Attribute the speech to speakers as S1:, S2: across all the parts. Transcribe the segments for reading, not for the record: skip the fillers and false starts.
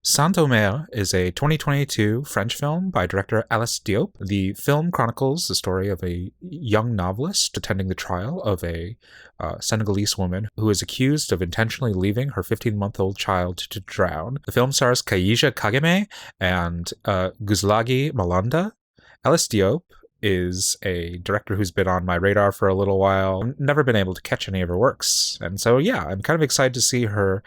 S1: Saint-Omer is a 2022 French film by director Alice Diop. The film chronicles the story of a young novelist attending the trial of a Senegalese woman who is accused of intentionally leaving her 15-month-old child to drown. The film stars Kayije Kagame and Guslagie Malanda. Alice Diop is a director who's been on my radar for a little while. Never been able to catch any of her works. And so, yeah, I'm kind of excited to see her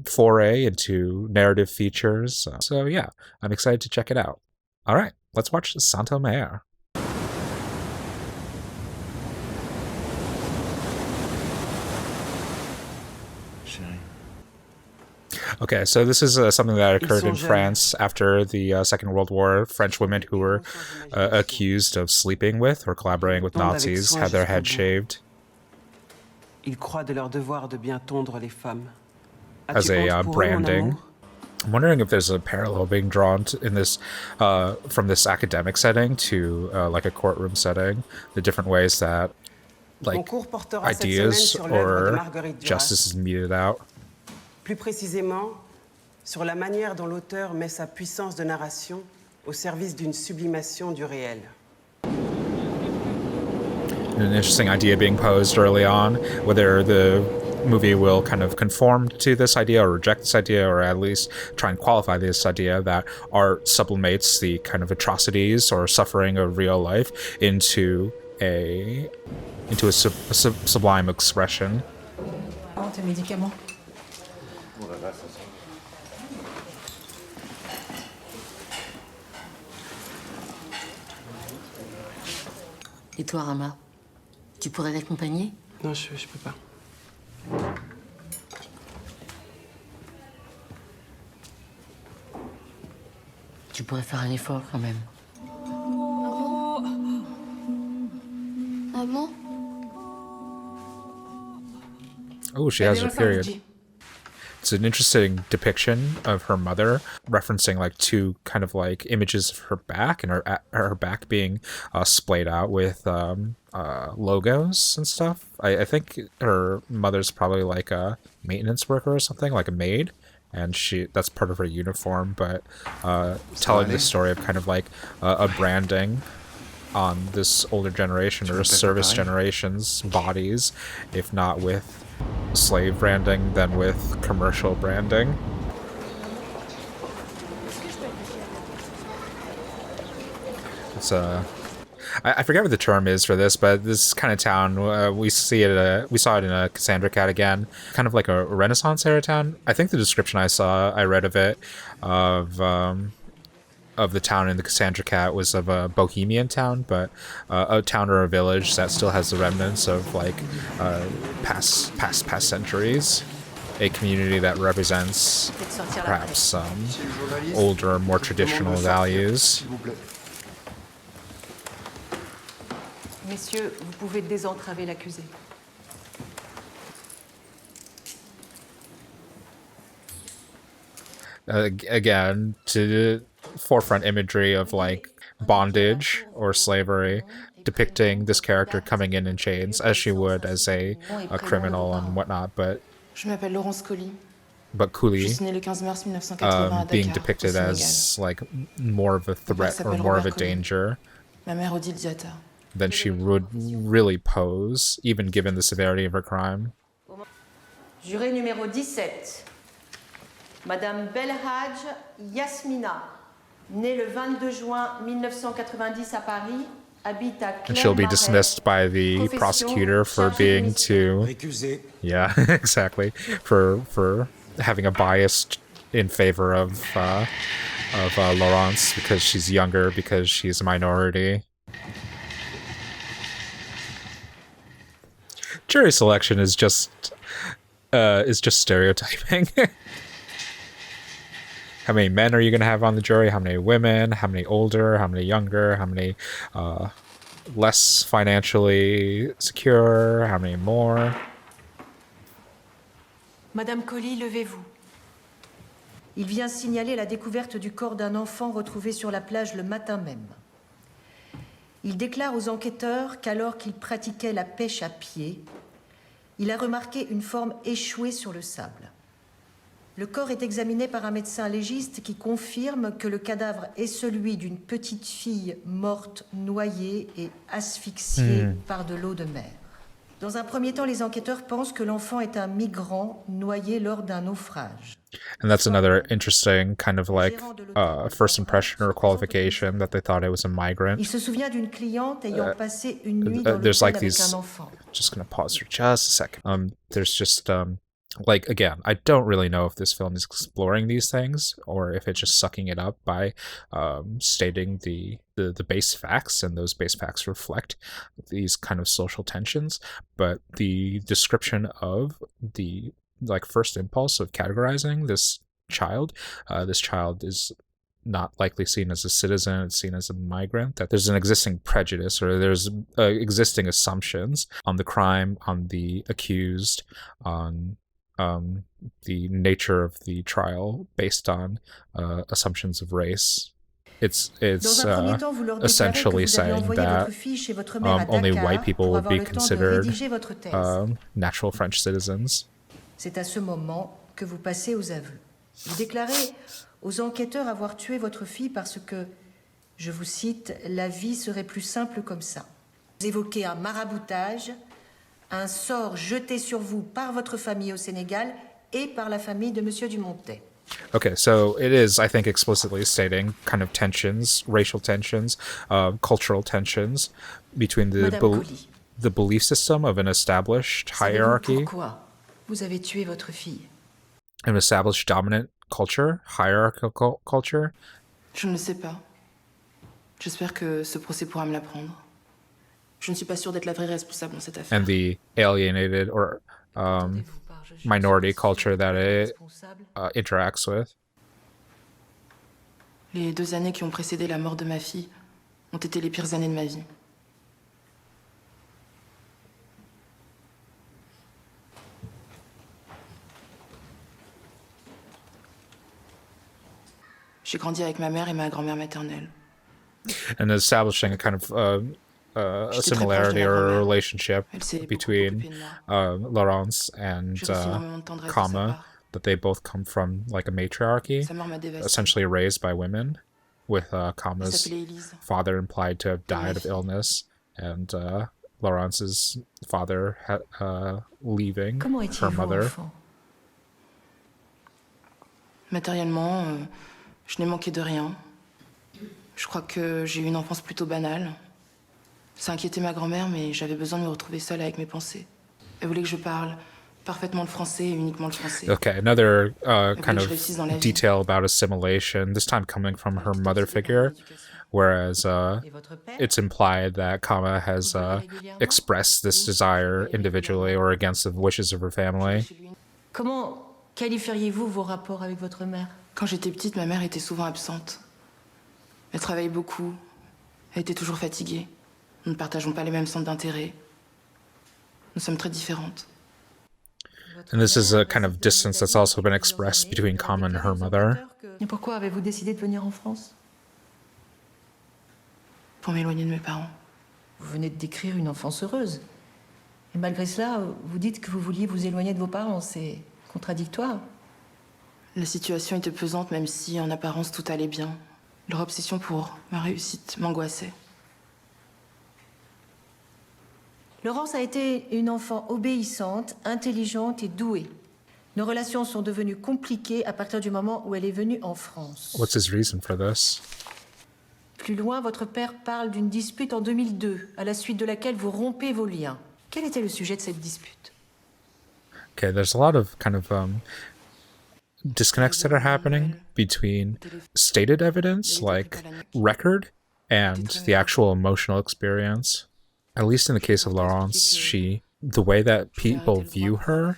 S1: foray into narrative features. So, yeah, I'm excited to check it out. All right, let's watch Saint-Omer. Okay, so this is something that occurred in France after the Second World War. French women who were accused of sleeping with or collaborating with Nazis had their heads shaved as a branding. I'm wondering if there's a parallel being drawn in this from this academic setting to like a courtroom setting, the different ways that like ideas or justice is meted out.
S2: Plus précisément, sur la manière dont l'auteur met sa puissance de narration au service d'une sublimation du réel.
S1: An interesting idea being posed early on, whether the movie will kind of conform to this idea or reject this idea, or at least try and qualify this idea that art sublimates the kind of atrocities or suffering of real life into a sublime expression.
S3: Tes médicaments. Et toi, Rama, tu pourrais l'accompagner?
S2: Non, je peux pas.
S3: Tu pourrais faire un effort quand même.
S4: Ah bon?
S1: Oh, she has her period. It's an interesting depiction of her mother, referencing like two kind of like images of her back, and her back being splayed out with logos and stuff. I think her mother's probably like a maintenance worker or something, like a maid, and that's part of her uniform, but telling the story of kind of like a branding on this older generation or service generation's bodies, if not with slave branding, then with commercial branding. It's I forget what the term is for this, but this kind of town, we saw it in a Cassandra Cat again, kind of like a Renaissance era town. I think the description I read of it, of the town in the Cassandra Cat was of a bohemian town, but a town or a village that still has the remnants of like past centuries. A community that represents perhaps some older, more traditional values.
S5: Messieurs, vous pouvez désentraver l'accusé.
S1: Again, to forefront imagery of like bondage or slavery, depicting this character coming in chains as she would as a criminal and whatnot, but
S4: Je m'appelle Laurence Coly.
S1: But Coly
S4: Je suis née le 15 mars 1980 à
S1: being
S4: Dakar,
S1: depicted
S4: au
S1: as
S4: Sénégal.
S1: like more of a threat or more of a danger
S4: Ma mère Odile Diata.
S1: than she would really pose, even given the severity of her crime.
S5: Juré numéro 17. Madame Belhadj Yasmina, née le 22 juin 1990 à Paris, habite à
S1: And she'll be
S5: Clermont-Marais.
S1: dismissed by the prosecutor for being too... Yeah, exactly. For having a bias in favor of Laurence because she's younger, because she's a minority. Jury selection is just stereotyping. How many men are you going to have on the jury? How many women? How many older? How many younger? How many less financially secure? How many more?
S5: Madame Coly, levez-vous. Il vient signaler la découverte du corps d'un enfant retrouvé sur la plage le matin même. Il déclare aux enquêteurs qu'alors qu'il pratiquait la pêche à pied, il a remarqué une forme échouée sur le sable. Le corps est examiné par un médecin légiste qui confirme que le cadavre est celui d'une petite fille morte, noyée et asphyxiée par de l'eau de mer. Dans un premier temps, les enquêteurs pensent que l'enfant est un migrant noyé lors d'un naufrage.
S1: And that's another interesting kind of like first impression or qualification that they thought it was a migrant.
S5: Il se souvient d'une cliente ayant passé une nuit dans
S1: There's
S5: l'hôtel
S1: like
S5: avec
S1: these.
S5: un enfant.
S1: Just gonna pause for just a second. There's just like again, I don't really know if this film is exploring these things or if it's just sucking it up by stating the base facts, and those base facts reflect these kind of social tensions. But the description of the like first impulse of categorizing this child is not likely seen as a citizen, it's seen as a migrant, that there's an existing prejudice or there's existing assumptions on the crime, on the accused, on the nature of the trial based on assumptions of race. It's essentially saying that only white people would be considered natural French citizens.
S5: C'est à ce moment que vous passez aux aveux. Vous déclarez aux enquêteurs avoir tué votre fille parce que, je vous cite, la vie serait plus simple comme ça. Vous évoquez un maraboutage, un sort jeté sur vous par votre famille au Sénégal et par la famille de Monsieur Dumontet.
S1: Okay, so it is, I think, explicitly stating kind of tensions, racial tensions, cultural tensions between the belief system of an established hierarchy.
S4: Pourquoi vous avez tué votre fille?
S1: An established dominant culture, hierarchical culture.
S4: Je ne le sais pas. J'espère que ce procès pourra me l'apprendre. Je ne suis pas sûre d'être la vraie responsable dans cette affaire.
S1: And the alienated or minority culture that it interacts with.
S4: Les 2 années qui ont précédé la mort de ma fille ont été les pires années de ma vie. J'ai grandi avec ma mère et ma grand-mère maternelle.
S1: And establishing a kind of a similarity or a relationship between Laurence and Kama, that they both come from like a matriarchy, essentially raised by women, with Kama's father implied to have died of illness, and Laurence's father leaving her mother.
S4: Matériellement, je n'ai manqué de rien. Je crois que j'ai eu une enfance plutôt banale. Ça inquiétait ma grand-mère, mais j'avais besoin de me retrouver seule avec mes pensées. Elle voulait que je parle parfaitement le français et uniquement le français.
S1: Okay, another kind of detail about assimilation, this time coming from her mother figure, whereas it's implied that Kama has expressed this desire individually or against the wishes of her family.
S5: Comment qualifieriez-vous vos rapports avec votre mère?
S4: Quand j'étais petite, ma mère était souvent absente. Elle travaillait beaucoup. Elle était toujours fatiguée. Nous ne partageons pas les mêmes centres d'intérêt. Nous sommes très différentes.
S1: And this is a kind of distance that's also been expressed between Kama and her mother.
S5: Et pourquoi avez-vous décidé de venir en France?
S4: Pour m'éloigner de mes parents.
S5: Vous venez de décrire une enfance heureuse. Et malgré cela, vous dites que vous vouliez vous éloigner de vos parents. C'est contradictoire.
S4: La situation était pesante, même si en apparence tout allait bien. Leur obsession pour ma réussite m'angoissait.
S5: Laurence a été une enfant obéissante, intelligente et douée. Nos relations sont devenues compliquées à partir du moment où elle est venue en France.
S1: What's his reason for this?
S5: Plus loin, votre père parle d'une dispute en 2002, à la suite de laquelle vous rompez vos liens. Quel était le sujet de cette dispute?
S1: Okay, there's a lot of kind of disconnects that are happening between stated evidence, like record, and the actual emotional experience. At least in the case of Laurence, the way that people view her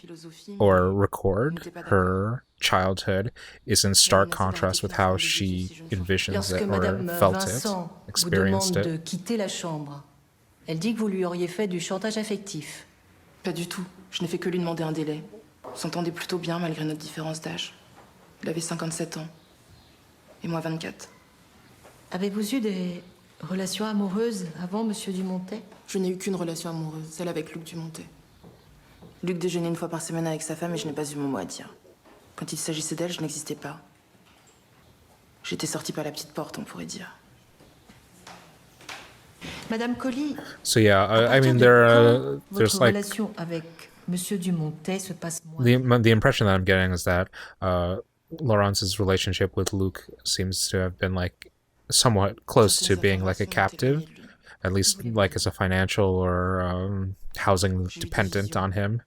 S1: or record her childhood is in stark contrast with how she envisions it or felt it, experienced it.
S5: Lorsque Madame Vincent vous demande de quitter la chambre, elle dit que vous lui auriez fait du chantage affectif.
S4: Pas du tout. Je n'ai fait que lui demander un délai. On s'entendait plutôt bien malgré notre différence d'âge. Il avait 57 ans. Et moi 24.
S5: Avez-vous eu des relations amoureuses avant Monsieur Dumontet?
S4: Je n'ai eu qu'une relation amoureuse, celle avec Luc Dumontet. Luc déjeunait une fois par semaine avec sa femme et je n'ai pas eu mon mot à dire. Quand il s'agissait d'elle, je n'existais pas. J'étais sortie par la petite porte, on pourrait dire.
S5: Madame Coly,
S1: So yeah, I mean,
S5: quand
S1: there's
S5: votre
S1: like
S5: relation avec Monsieur Dumontet se passe moins
S1: the impression that I'm getting is that Laurence's relationship with Luke seems to have been like somewhat close to being like a captive, at least like as a financial or housing dependent on him.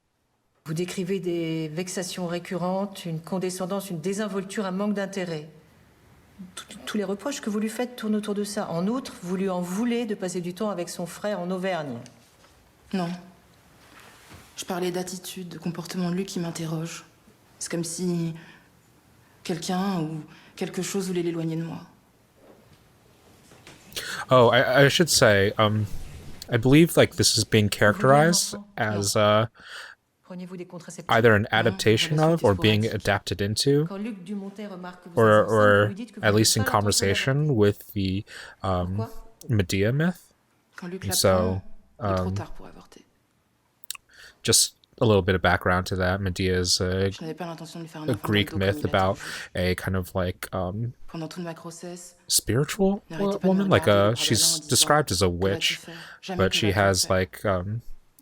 S5: Vous décrivez des vexations récurrentes, une condescendance, une désinvolture, un manque d'intérêt. Tous les reproches que vous lui faites tournent autour de ça. En outre, vous lui en voulez de passer du temps avec son frère en Auvergne.
S4: Non. Je parlais d'attitude, de comportement de Luc qui m'interroge. C'est comme si quelqu'un ou quelque chose voulait l'éloigner de moi.
S1: Oh, I should say, I believe like this is being characterized as
S5: Preniez-vous des contraceptifs?
S1: either an adaptation of or being adapted into,
S5: Quand Luc Dumontet remarque que vous êtes enceinte, vous
S1: or
S5: lui dites que vous
S1: at
S5: n'avez
S1: least in
S5: pas l'intention
S1: conversation with the
S5: Pourquoi?
S1: Medea myth.
S4: Quand Luc
S1: So,
S4: l'apprend, il est trop tard pour avorter.
S1: Just a little bit of background to that. Medea is
S4: Je n'avais pas l'intention de lui faire un
S1: a
S4: enfant
S1: Greek
S4: dans le dos
S1: myth
S4: comme il a
S1: about
S4: dit.
S1: a kind of like
S4: Pendant toute ma grossesse,
S1: spiritual
S4: n'arrêtez pas de me
S1: woman, like
S4: regarder
S1: she's
S4: en disant,
S1: described as a
S4: que vas-tu
S1: witch,
S4: faire? Jamais
S1: but
S4: que
S1: she
S4: vas-tu
S1: has
S4: faire?
S1: like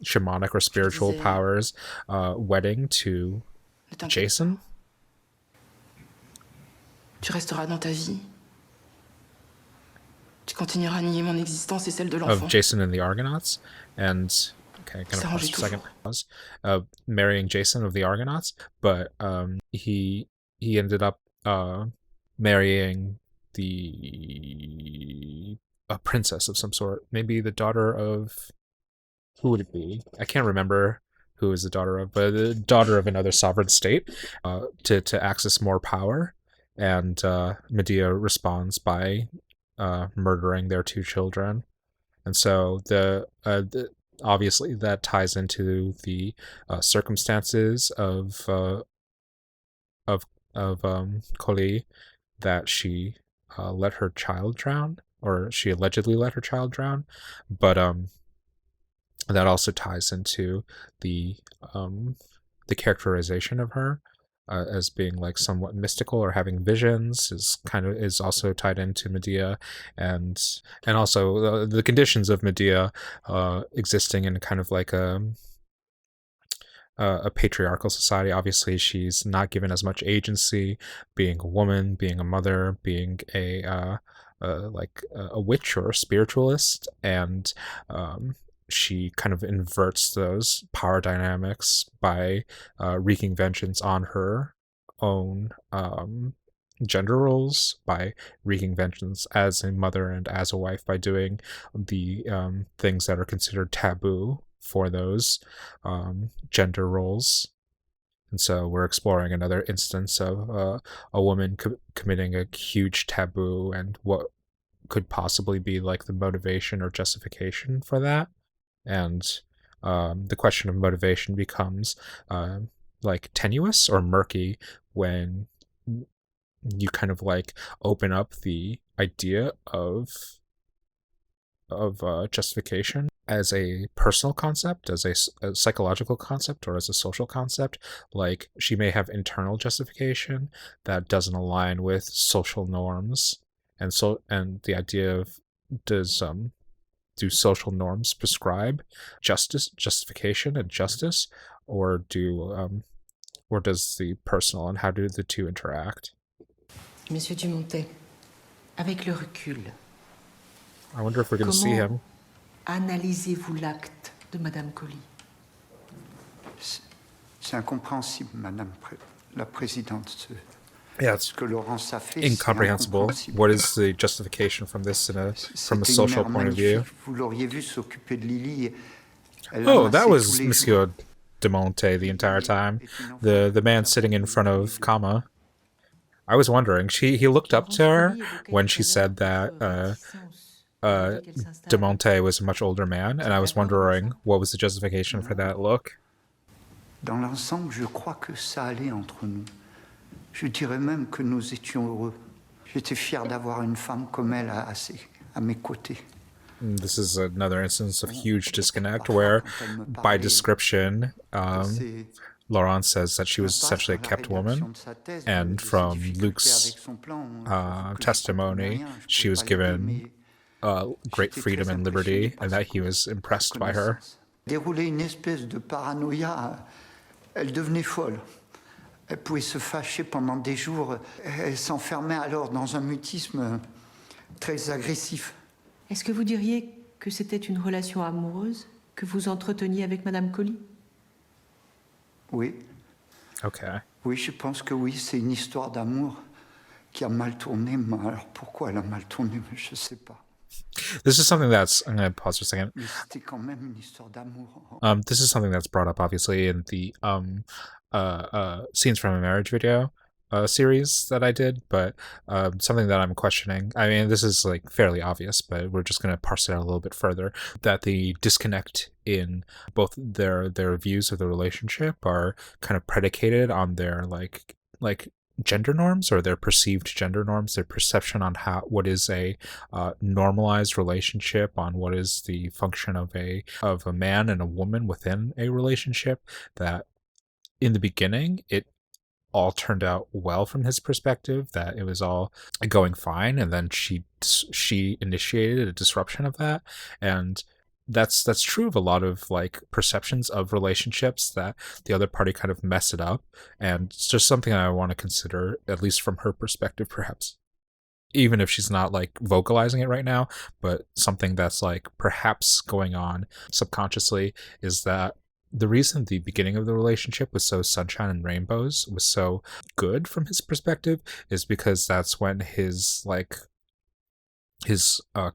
S1: shamanic or spiritual
S4: disais,
S1: powers wedding to
S4: Ne t'inquiète
S1: Jason.
S4: pas. Tu resteras dans ta vie. Tu continueras à nier mon existence et celle de l'enfant.
S1: Of Jason and the Argonauts, and okay, gonna pause
S4: S'arranger
S1: for a second.
S4: toujours.
S1: Pause. Marrying Jason of the Argonauts, but he ended up marrying a princess of some sort, maybe the daughter of, who would it be? I can't remember who is the daughter of, but the daughter of another sovereign state, to access more power, and Medea responds by murdering their two children, and so the obviously that ties into the circumstances of Coly, that she let her child drown, or she allegedly let her child drown, but that also ties into the characterization of her as being like somewhat mystical or having visions is also tied into Medea, and also the conditions of Medea existing in kind of like a patriarchal society. Obviously, she's not given as much agency, being a woman, being a mother, being a witch or a spiritualist, and she kind of inverts those power dynamics by wreaking vengeance on her own gender roles, by wreaking vengeance as a mother and as a wife, by doing the things that are considered taboo for those gender roles. And so we're exploring another instance of a woman committing a huge taboo, and what could possibly be like the motivation or justification for that. And the question of motivation becomes like tenuous or murky when you kind of like open up the idea of justification as a personal concept, as a psychological concept, or as a social concept. Like, she may have internal justification that doesn't align with social norms, and the idea of do social norms prescribe justification and justice, or does the personal, and how do the two interact?
S5: Monsieur Dumontet, avec le recul,
S1: I wonder if we're going to see him.
S5: analysez-vous l'acte de Madame Coly?
S6: C'est incompréhensible, Madame la Présidente.
S1: Yeah, it's
S6: Ce que Laurence a fait,
S1: incomprehensible.
S6: c'est
S1: What is the justification from this from a
S6: C'était
S1: social
S6: une mère
S1: point of view?
S6: magnifique. Vous l'auriez vu s'occuper de Lily. Elle
S1: Oh,
S6: l'amassait
S1: that
S6: tous
S1: was
S6: les
S1: Monsieur
S6: jours.
S1: Dumontet the entire time. The man sitting in front of Kama. I was wondering, he looked up to her when she said that Dumontet was a much older man, and I was wondering what was the justification for that look.
S6: Dans l'ensemble, je crois que ça allait entre nous. Je dirais même que nous étions heureux. J'étais fier d'avoir une femme comme elle à mes côtés.
S1: This is another instance of huge disconnect where, by description, Laurence says that she was essentially a kept woman, and from Luke's testimony, she was given great freedom and liberty, and that he was impressed by her.
S6: Déroulait une espèce de paranoïa. Elle devenait folle. Elle pouvait se fâcher pendant des jours. Elle s'enfermait alors dans un mutisme très agressif.
S5: Est-ce que vous diriez que c'était une relation amoureuse que vous entreteniez avec Madame Coly?
S6: Oui.
S1: Okay.
S6: Oui, je pense que oui, c'est une histoire d'amour qui a mal tourné. Mais alors pourquoi elle a mal tourné? Je ne sais pas.
S1: This is something that's, I'm going to pause for a second.
S6: Mais c'était quand même une histoire d'amour.
S1: This is something that's brought up obviously in the Scenes from a Marriage video series that I did, but something that I'm questioning. I mean, this is like fairly obvious, but we're just going to parse it out a little bit further. That the disconnect in both their views of the relationship are kind of predicated on their like gender norms, or their perceived gender norms, their perception on what is a normalized relationship, on what is the function of a man and a woman within a relationship. That in the beginning it all turned out well from his perspective, that it was all going fine, and then she initiated a disruption of that. And that's true of a lot of like perceptions of relationships, that the other party kind of mess it up. And it's just something I want to consider, at least from her perspective, perhaps, even if she's not like vocalizing it right now, but something that's like perhaps going on subconsciously, is that the reason the beginning of the relationship was so sunshine and rainbows, was so good from his perspective, is because that's when his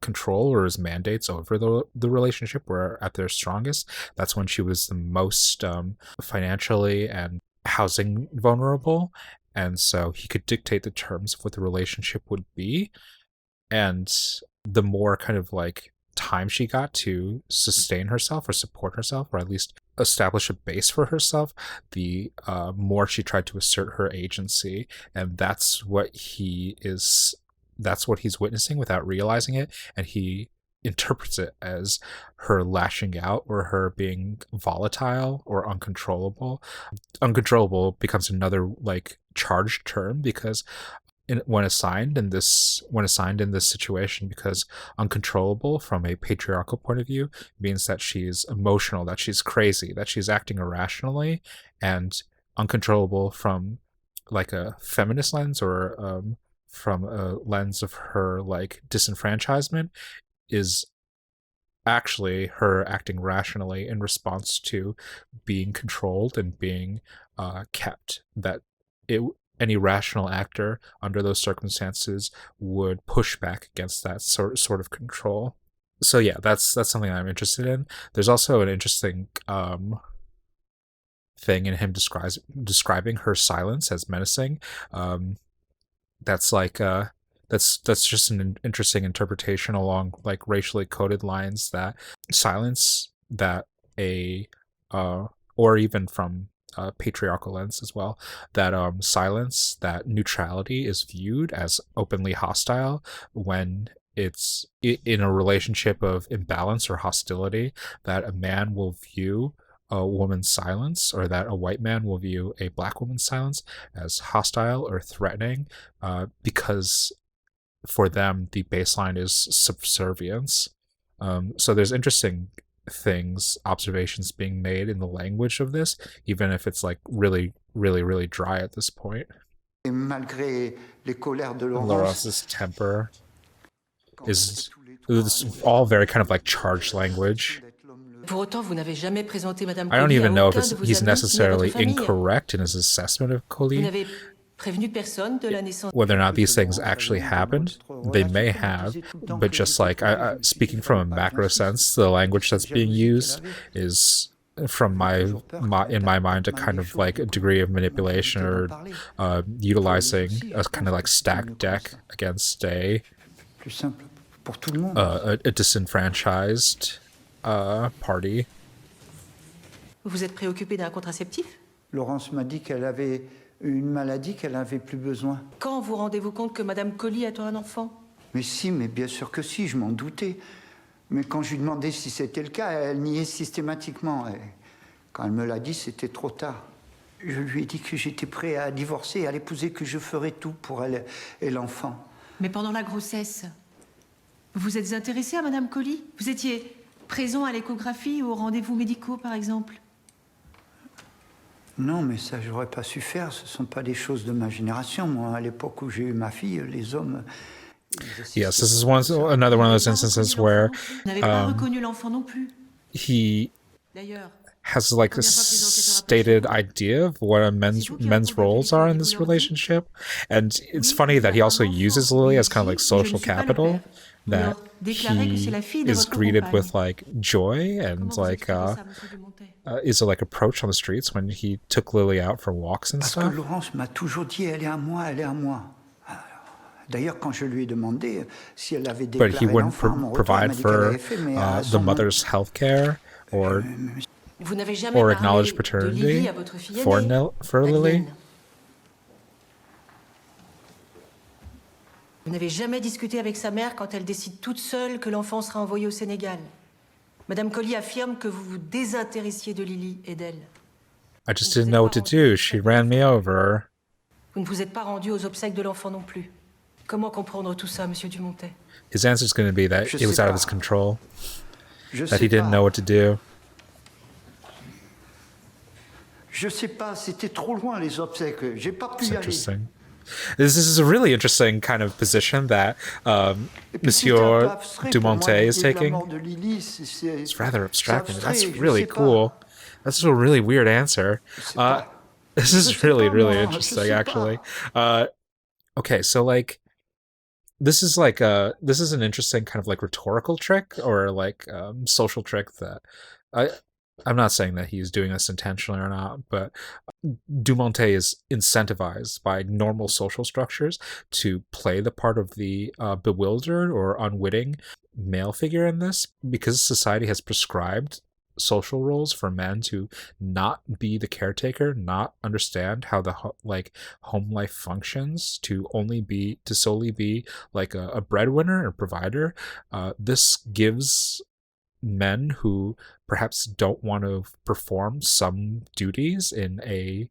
S1: control or his mandates over the relationship were at their strongest. That's when she was the most financially and housing vulnerable, and so he could dictate the terms of what the relationship would be. And the more kind of like time she got to sustain herself or support herself, or at least establish a base for herself, the more she tried to assert her agency. And that's what he's witnessing without realizing it, and he interprets it as her lashing out, or her being volatile or uncontrollable. Uncontrollable becomes another like charged term, because when assigned in this situation, because uncontrollable from a patriarchal point of view means that she's emotional, that she's crazy, that she's acting irrationally. And uncontrollable from like a feminist lens, or from a lens of her like disenfranchisement, is actually her acting rationally in response to being controlled and being kept. That any rational actor under those circumstances would push back against that sort of control. So yeah, that's something I'm interested in. There's also an interesting thing in him describing her silence as menacing. That's like that's just an interesting interpretation along like racially coded lines, that silence, that or even from patriarchal lens as well, that silence, that neutrality is viewed as openly hostile when it's in a relationship of imbalance or hostility. That a man will view a woman's silence, or that a white man will view a black woman's silence as hostile or threatening, because for them the baseline is subservience. So there's interesting observations being made in the language of this, even if it's like really, really, really dry at this point. Laurence's temper is all very kind of like charged language.
S3: Pour autant, vous n'avez jamais présenté Madame
S1: I don't
S3: Coly
S1: even
S3: à
S1: know if
S3: aucun de vos
S1: he's
S3: amis ni à
S1: necessarily
S3: votre famille.
S1: incorrect in his assessment of
S3: Vous
S1: Coly.
S3: n'avez prévenu personne de la naissance.
S1: Whether or not these things actually happened, they may have, but just like speaking from a macro sense, the language that's being used is, from in my mind, a kind of like a degree of manipulation, or utilizing a kind of like stacked deck against a disenfranchised party.
S5: Vous êtes préoccupé d'un contraceptif?
S6: Laurence m'a dit qu'elle avait une maladie qu'elle n'avait plus besoin.
S5: Quand vous rendez-vous compte que Madame Coly a un enfant?
S6: Mais si, mais bien sûr que si, je m'en doutais. Mais quand je lui demandais si c'était le cas, elle niait systématiquement. Et quand elle me l'a dit, c'était trop tard. Je lui ai dit que j'étais prêt à divorcer, à l'épouser, que je ferais tout pour elle et l'enfant.
S5: Mais pendant la grossesse, vous êtes intéressé à Madame Coly? Vous étiez présent à l'échographie ou aux rendez-vous médicaux, par exemple?
S6: Non, mais ça, j'aurais pas su faire. Ce sont pas des choses de ma génération. Moi, à l'époque où j'ai eu ma fille, les hommes...
S1: Yes, this is another one of those instances where
S5: Vous n'avez pas reconnu l'enfant non plus.
S1: he
S5: D'ailleurs,
S1: has like a stated idea of what a men's roles are in this relationship, and it's funny that he also uses Lily as kind of like social capital, that he is greeted with like joy and like is like approached on the streets when he took Lily out for walks and
S6: Parce
S1: stuff.
S6: que Laurence m'a toujours dit, elle est à moi, elle est à moi. D'ailleurs, quand je lui ai demandé si elle avait
S1: But he
S6: déclaré
S1: wouldn't
S6: l'enfant, mon retour, elle
S1: provide
S6: m'a dit qu'elle
S1: for
S6: avait fait, mais à
S1: the
S6: son nom.
S1: mother's health care or
S5: vous n'avez jamais
S1: or
S5: parlé
S1: acknowledge
S5: de
S1: paternity
S5: Lily à votre fille
S1: for
S5: aînée,
S1: for Lily.
S5: Madeleine. Vous n'avez jamais discuté avec sa mère quand elle décide toute seule que l'enfant sera envoyé au Sénégal. Madame Coly affirme que vous vous désintéressiez de Lily et d'elle.
S1: I just didn't know what to do. She ran me over.
S5: Vous ne vous êtes pas rendu aux obsèques de l'enfant non plus. Comment comprendre tout ça, Monsieur Dumontet?
S1: His answer is going to be that
S6: Je
S1: it was
S6: sais
S1: out of
S6: pas.
S1: his control,
S6: Je
S1: that
S6: sais
S1: he didn't
S6: pas.
S1: know what to do.
S6: Je sais pas, c'était trop loin les obsèques. J'ai pas pu
S1: It's
S6: y aller.
S1: interesting. This is a really interesting kind of position that
S6: Et puis, c'était un peu
S1: Monsieur
S6: abstrait pour moi,
S1: Dumontet is
S6: l'idée de la
S1: taking.
S6: mort de Lily,
S1: It's rather abstract.
S6: c'est
S1: That's
S6: abstrait, je
S1: really
S6: sais pas.
S1: cool. That's a really weird answer.
S6: C'est pas-
S1: This
S6: Je
S1: is
S6: sais
S1: really,
S6: pas,
S1: really
S6: moi, je
S1: interesting,
S6: sais pas.
S1: actually. Okay, so like, this is an interesting kind of like rhetorical trick or like social trick that I'm not saying that he's doing this intentionally or not, but Dumontet is incentivized by normal social structures to play the part of the bewildered or unwitting male figure in this, because society has prescribed social roles for men to not be the caretaker, not understand how the home life functions, to solely be like a breadwinner or provider. This gives men who perhaps don't want to perform some duties in a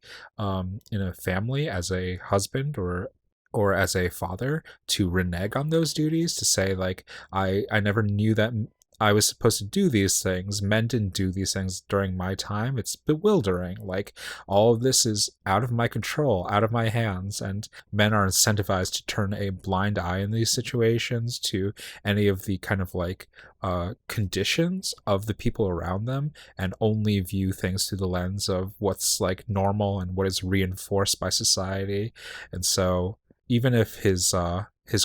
S1: family as a husband or as a father to renege on those duties, to say like, I never knew that I was supposed to do these things. Men didn't do these things during my time. It's bewildering. Like, all of this is out of my control, out of my hands, and men are incentivized to turn a blind eye in these situations to any of the kind of like conditions of the people around them, and only view things through the lens of what's like normal and what is reinforced by society. And so even if his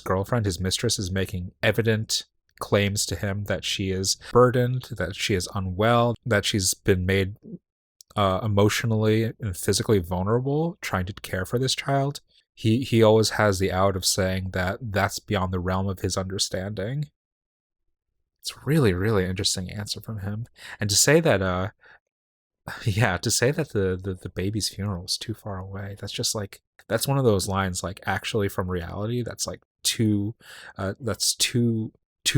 S1: girlfriend, his mistress, is making evident claims to him that she is burdened, that she is unwell, that she's been made emotionally and physically vulnerable trying to care for this child, he always has the out of saying that that's beyond the realm of his understanding. It's a really, really interesting answer from him. And to say that the baby's funeral is too far away, that's just like, that's one of those lines like actually from reality that's like too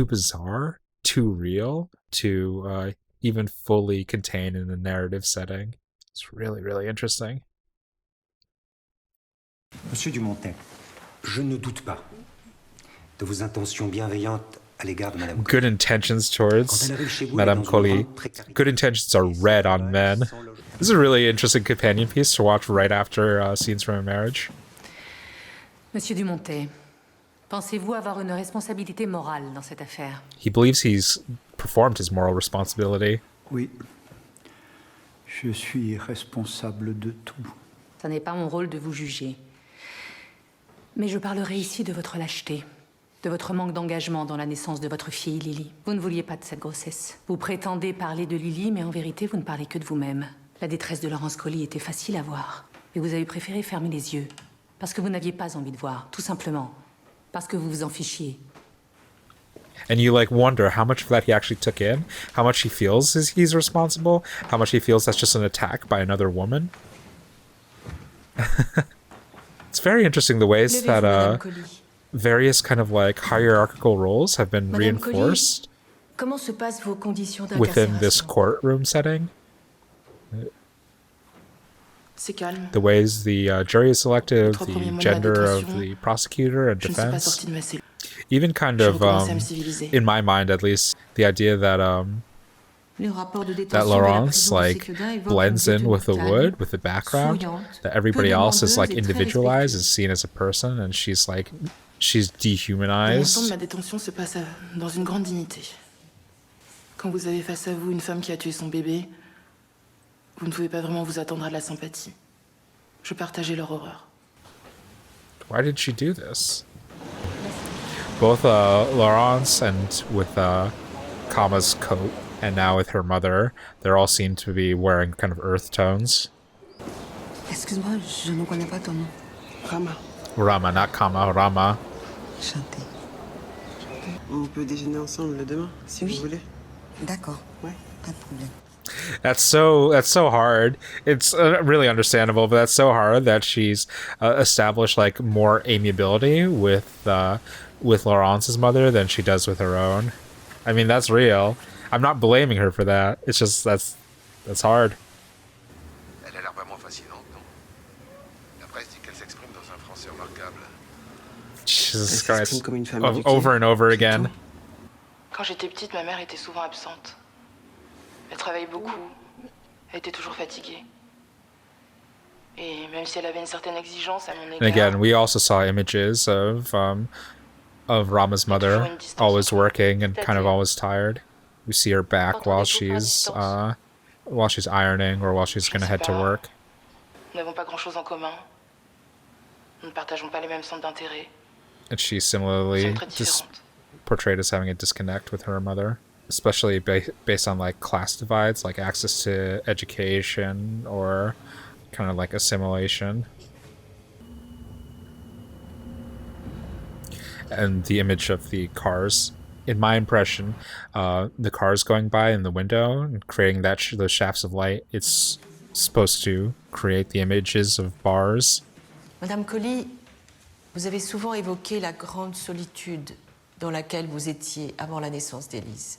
S1: bizarre, too real to even fully contain in a narrative setting. It's really, really interesting.
S7: Monsieur Dumontet, je ne doute pas de vos intentions bienveillantes à l'égard de Madame Coly.
S1: Good intentions towards
S7: Quand elle arrive chez vous,
S1: Madame
S7: elle est dans
S1: Coly.
S7: une grande précarité.
S1: Good intentions are red on men. This is a really interesting companion piece to watch right after scenes from a marriage.
S3: Monsieur Dumontet, pensez-vous avoir une responsabilité morale dans cette affaire?
S1: He believes he's performed his moral responsibility.
S6: Oui, je suis responsable de tout.
S3: Ce n'est pas mon rôle de vous juger. Mais je parlerai ici de votre lâcheté, de votre manque d'engagement dans la naissance de votre fille, Lily. Vous ne vouliez pas de cette grossesse. Vous prétendez parler de Lily, mais en vérité, vous ne parlez que de vous-même. La détresse de Laurence Coly était facile à voir. Et vous avez préféré fermer les yeux. Parce que vous n'aviez pas envie de voir, tout simplement. Parce que vous vous en fichiez.
S1: And you like wonder how much of that he actually took in, how much he feels he's responsible, how much he feels that's just an attack by another woman. It's very interesting the ways that
S5: Madame Coly.
S1: various kind of like hierarchical roles have been
S5: Madame Coly,
S1: reinforced
S5: comment se passent vos conditions
S1: within this
S5: d'incarcération?
S1: courtroom setting.
S4: C'est calme.
S1: The ways the jury is selected,
S4: Les 3
S1: the
S4: premiers mois de ma
S1: gender of
S4: détention,
S1: the prosecutor and
S4: Je ne suis pas
S1: defense.
S4: sortie de ma cellule.
S1: Even kind
S4: J'ai
S1: of,
S4: recommencé à me civiliser.
S1: in my mind at least, the idea that
S5: Les rapports de
S1: that
S5: détention de la
S1: Laurence
S5: prison de
S1: like
S5: Séquedin évoquent
S1: blends
S5: une
S1: in with the
S5: détenue
S1: wood,
S5: calme,
S1: with the background,
S5: souriante,
S1: that everybody
S5: peu
S1: else is like
S5: demandeuse et très
S1: individualized, is
S5: respectueuse.
S1: seen as a person, and she's
S4: Le montant de
S1: dehumanized.
S4: ma détention se passe dans une grande dignité. Quand vous avez face à vous une femme qui a tué son bébé, vous ne pouvez pas vraiment vous attendre à de la sympathie. Je partageais leur horreur.
S1: Why did she do this? Both Laurence and with Kama's coat, and now with her mother, they're all seen to be wearing kind of earth tones.
S8: Excuse-moi, je ne connais pas ton nom.
S2: Rama,
S1: Rama, not Kama, Rama.
S8: Chanté.
S2: on peut déjeuner ensemble demain, si
S8: Oui.
S2: vous voulez.
S8: D'accord.
S2: Ouais.
S8: Pas de problème.
S1: That's so hard. It's really understandable, but that's so hard that she's established like more amiability with Laurence's mother than she does with her own. I mean, that's real. I'm not blaming her for that. It's just that's hard.
S9: Elle a l'air vraiment fascinante, non? La presse dit qu'elle s'exprime dans un français remarquable.
S1: Jesus
S2: Elle s'exprime
S1: Christ.
S2: comme une femme éduquée.
S1: Over and over again.
S4: Quand j'étais petite, ma mère était souvent absente. Elle travaillait beaucoup. Elle était toujours fatiguée. Et même si elle avait une certaine exigence à mon
S1: And
S4: égard,
S1: again, we also saw images of Rama's mother always working and kind of always tired. We see her back while she's ironing or while she's gonna head to work.
S4: nous n'avons pas grand-chose en commun. Nous ne partageons pas les mêmes centres d'intérêt.
S1: And she's
S4: Nous
S1: similarly
S4: sommes très
S1: just
S4: différentes.
S1: portrayed as having a disconnect with her mother, especially based on like class divides, like access to education or kind of like assimilation. And the image of the cars, in my impression, the cars going by in the window and creating those shafts of light, it's supposed to create the images of bars.
S5: Madame Coly, vous avez souvent évoqué la grande solitude dans laquelle vous étiez avant la naissance d'Élise.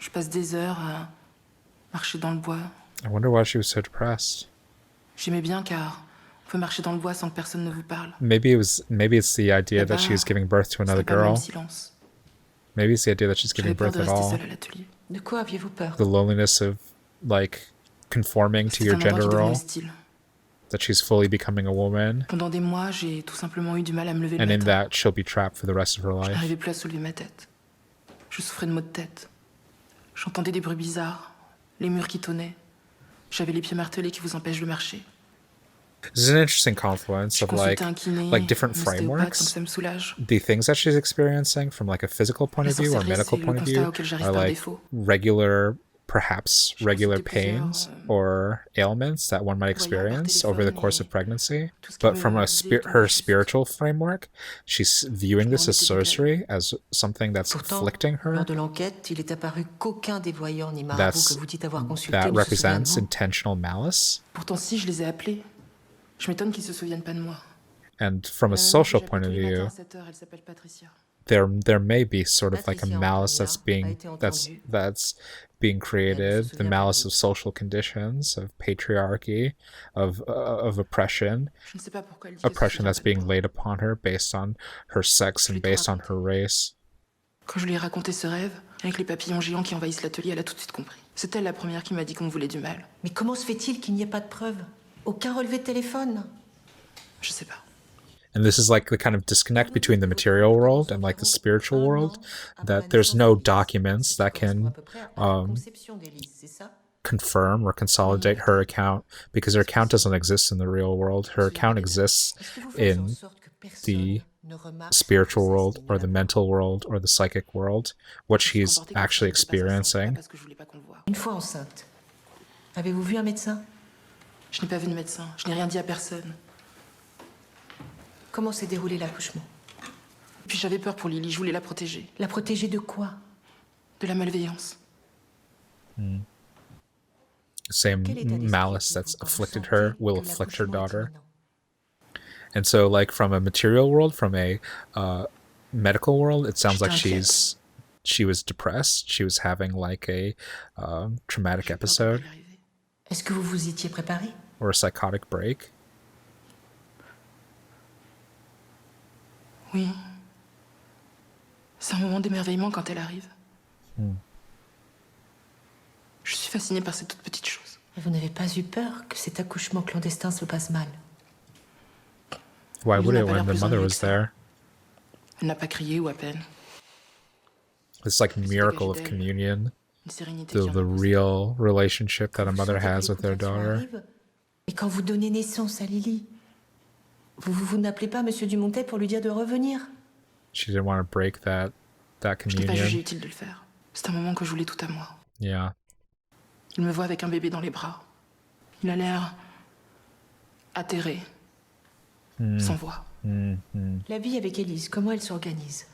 S4: Je passe des heures à marcher dans le bois.
S1: I wonder why she was so depressed.
S4: J'aimais bien car on peut marcher dans le bois sans que personne ne vous parle.
S1: Maybe it's the idea that she was giving birth to another
S4: Ce n'est pas le même
S1: girl.
S4: silence.
S1: Maybe it's the idea that she's giving
S4: J'avais peur
S1: birth
S4: de
S1: at
S4: rester
S1: all.
S4: seule à l'atelier.
S5: De quoi aviez-vous peur?
S1: The loneliness of like conforming to
S4: C'était
S1: your
S4: un endroit
S1: gender
S4: qui devenait
S1: role,
S4: hostile.
S1: that she's fully becoming a woman,
S4: Pendant des mois, j'ai tout simplement eu du mal à me lever le
S1: and in
S4: matin.
S1: that she'll be trapped for the rest of her
S4: Je
S1: life.
S4: n'arrivais plus à soulever ma tête. Je souffrais de maux de tête. J'entendais des bruits bizarres, les murs qui tonnaient. J'avais les pieds martelés qui vous empêchent de marcher.
S1: This is an interesting confluence
S4: Je
S1: of like
S4: consultais un kiné,
S1: like different
S4: un ostéopathe, comme
S1: frameworks.
S4: ça me soulage.
S1: The things that she's experiencing from like a physical point
S4: La
S1: of view or
S4: sorcellerie,
S1: medical
S4: c'est
S1: point
S4: le
S1: of
S4: constat
S1: view
S4: auquel j'arrive
S1: are
S4: par
S1: like
S4: défaut.
S1: perhaps
S4: Je
S1: regular
S4: consultais
S1: pains
S4: plusieurs,
S1: or ailments that one might
S4: voyants par
S1: experience over the
S4: téléphone
S1: course of
S4: et
S1: pregnancy.
S4: tout ce qui
S1: But
S4: me
S1: from
S4: disait tomber
S1: her
S4: juste.
S1: spiritual framework, she's viewing this as
S4: remettais des
S1: sorcery, as something that's
S5: Pourtant,
S1: afflicting her,
S5: lors de l'enquête, il est apparu qu'aucun des voyants ni marabouts
S1: that's
S5: que vous dites avoir consultés
S1: that
S5: ne se souvient de
S1: represents
S5: vous.
S1: intentional malice.
S4: Pourtant, si, je les ai appelés. Je m'étonne qu'ils se souviennent pas de moi.
S1: And from a
S4: La maman que
S1: social
S4: j'appelle
S1: point of
S4: tous les matins
S1: view,
S4: à 7 heures, elle s'appelle Patricia.
S1: there may be sort of like a
S5: Patricia
S1: malice
S5: Antonia a été entendue.
S1: that's being created, the
S5: souvient
S1: malice
S5: pas
S1: of social conditions, of patriarchy, of oppression,
S4: Je ne sais pas pourquoi elle dit qu'elle se
S1: oppression
S4: souvient
S1: that's
S4: pas de
S1: being
S4: moi.
S1: laid upon her based on her sex and based on her race.
S4: Quand je lui ai raconté ce rêve, avec les papillons géants qui envahissent l'atelier, elle a tout de suite compris. C'est elle la première qui m'a dit qu'on me voulait du mal.
S5: Mais comment se fait-il qu'il n'y ait pas de preuves? Aucun relevé de téléphone?
S4: Je sais pas.
S1: And this is like the kind of disconnect between the material world and like the spiritual world, that there's no documents that can confirm or consolidate her account, because her account doesn't exist in the real world. Her account exists in the spiritual world or the mental world or the psychic world, what she's actually experiencing.
S4: Parce que je voulais pas qu'on le voie.
S5: Une fois enceinte, avez-vous vu un médecin?
S4: Je n'ai pas vu de médecin. Je n'ai rien dit à personne.
S5: Comment s'est déroulé l'accouchement?
S4: Puis j'avais peur pour Lily. Je voulais la protéger.
S5: La protéger de quoi?
S4: De la malveillance.
S1: Same
S5: Quel état d'esprit
S1: malice
S5: aviez-vous
S1: that's
S5: quand vous
S1: afflicted
S5: sentiez
S1: her
S5: que
S1: will afflict her
S5: l'accouchement est
S1: daughter.
S5: imminent?
S1: And so, like, from a material world, from a medical world, it sounds like
S4: J'étais
S1: she was depressed. She was having like a traumatic
S4: J'ai peur de
S1: episode.
S4: pas y arriver.
S5: Est-ce que vous vous y étiez préparé?
S1: or a psychotic break.
S4: Oui. C'est un moment d'émerveillement quand elle arrive. Je suis fascinée par ces toutes petites choses.
S5: Vous n'avez pas eu peur que cet accouchement clandestin se passe mal?
S1: Why
S4: Lily
S1: would
S4: n'a
S1: it
S4: pas
S1: when
S4: l'air
S1: the
S4: plus
S1: mother
S4: ennuyée
S1: was
S4: que ça.
S1: there?
S4: Elle n'a pas crié ou à peine.
S1: It's like
S4: Elle s'est
S1: miracle
S4: dégagée
S1: of
S4: d'elle.
S1: communion,
S4: Une sérénité
S1: the
S4: qui en impose.
S1: real relationship that a
S5: Vous
S1: mother
S5: sentez que
S1: has with their
S5: l'éputation
S1: daughter.
S5: arrive? Et quand vous donnez naissance à Lily, vous n'appelez pas Monsieur Dumontet pour lui dire de revenir?
S1: She didn't want to break that
S4: Je n'ai pas jugé
S1: communion.
S4: utile de le faire. C'est un moment que je voulais tout à moi.
S1: Yeah.
S4: Il me voit avec un bébé dans les bras. Il a l'air atterré, sans voix.
S5: La vie avec Élise, comment elle s'organise?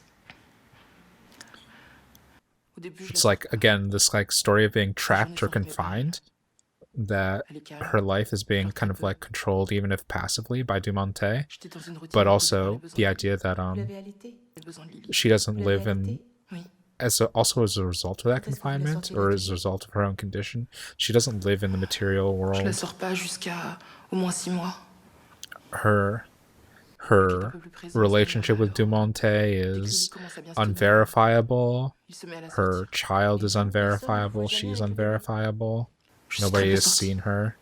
S4: Au début, je
S1: It's
S4: la
S1: like, again, this like story of being trapped or confined, that
S4: Elle est calme.
S1: her life is being kind of like controlled, even if passively, by Dumontet,
S4: J'étais dans une routine
S1: but
S4: imposée par les
S1: also
S4: besoins
S1: the
S4: de
S1: idea that
S5: Vous l'avez allaité?
S4: les besoins de Lily.
S1: she doesn't
S5: Vous l'avez
S1: live in
S5: allaité?
S4: Oui.
S1: also as a result of that
S5: Quand est-ce que vous la
S1: confinement,
S5: sortez
S1: or
S5: de
S1: as a
S5: Lily?
S1: result of her own condition. She doesn't live in the material
S4: Je la
S1: world.
S4: sors pas jusqu'à au moins 6 mois.
S1: Her relationship with Dumontet is unverifiable.
S4: Il se met à la
S1: Her
S4: sortie.
S1: child is unverifiable. She's unverifiable.
S4: Je suis
S1: Nobody
S4: très
S1: has
S4: sortie.
S1: seen her.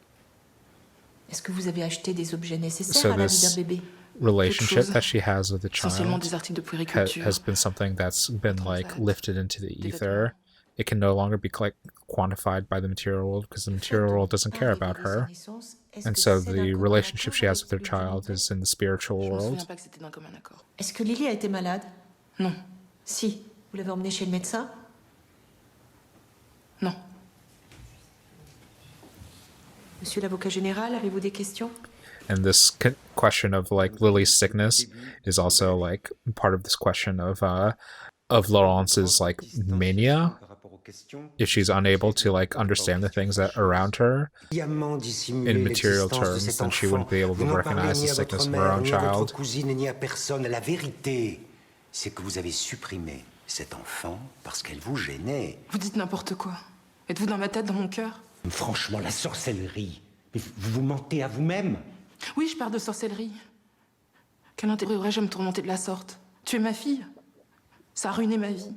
S5: Est-ce que vous avez acheté des objets nécessaires
S1: So
S5: à la vie
S1: this
S5: d'un bébé?
S1: relationship
S4: choses.
S1: that she has with the
S4: Essentiellement
S1: child
S4: des articles de puériculture.
S1: has been something that's been like
S4: Transat,
S1: lifted into the
S4: des
S1: ether. It can no longer be like quantified by the material world because the material world doesn't care about her. And so the relationship she has with her child is in the spiritual
S4: Je me
S1: world.
S4: souviens pas que c'était d'un commun accord.
S5: Est-ce que Lily a été malade?
S4: Non,
S5: Si. Vous l'avez emmenée chez le médecin?
S4: non.
S5: Monsieur l'avocat général, avez-vous des questions?
S1: And this question of like Lily's sickness is also like part of this question of Laurence's like mania. If she's unable to like understand the things that are around her in material terms, then she wouldn't be able to recognize the sickness of her own child.
S7: Cousine ni à personne. La vérité, c'est que vous avez supprimé cet enfant parce qu'elle vous gênait.
S4: Vous dites n'importe quoi. Êtes-vous dans ma tête, dans mon cœur?
S7: Franchement, la sorcellerie. Mais vous vous mentez à vous-même.
S4: Oui, je parle de sorcellerie. Quel intérêt aurais-je à me tourmenter de la sorte? Tu es ma fille. Ça a ruiné ma vie.